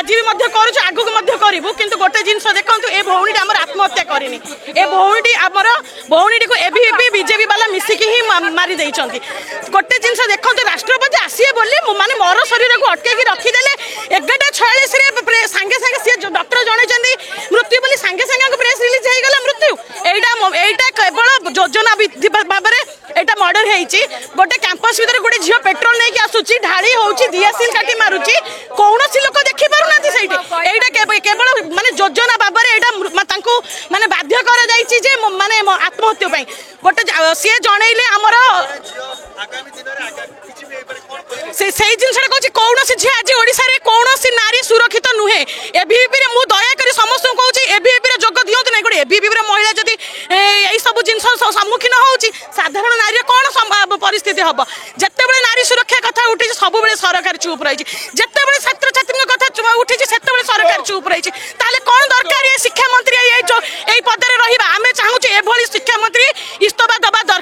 आज भी आगू करूँ कि गोटे जिन देखो ए भौणी आम आत्महत्या करनी ए भौणी आमर भौणी को एबी बीजेपी वाला मिसिकी ही मारी गोटे जिन देखो राष्ट्रपति आसीए बोली माने मोर शरीर को अटकई रखीदे 11:46 सांगे सांगे सी डॉक्टर जन मृत्यु बोली सांगे सांगे प्रेस रिलीज होगा मृत्यु एटा केवल योजना भाव में एटा मर्डर होती गोटे कैंपस भीतर गोटे झील पेट्रोल नहीं आसूची ढाली होची दियासिल काटी मारुची कौन लोक देखी पारना से केवल माने योजना भाव में माने बाध्य कर माने आत्महत्या गोटे सी जनइले आमर से जिनसा कहूँ कौन झी आज ओडिशा रे कौन नारी सुरक्षित नुहे एबीपी मु दयाकोरी समस्त कहूँ एबीपी जोग दिंतु ना गोटे एबीपी महिला जदि यही सब जिन सम्मुखीन होची साधारण नारी कौन परिस्थिति हम जिते बड़े नारी सुरक्षा कथा उठी सब सरकार चुप रही जिते छात्र छात्री कथा उठी से सरकार चुप रही कौन दरकार ये शिक्षा मंत्री पद में रहा आम चाहूँ एभली शिक्षा मंत्री इस्तीफा दबा दरकार।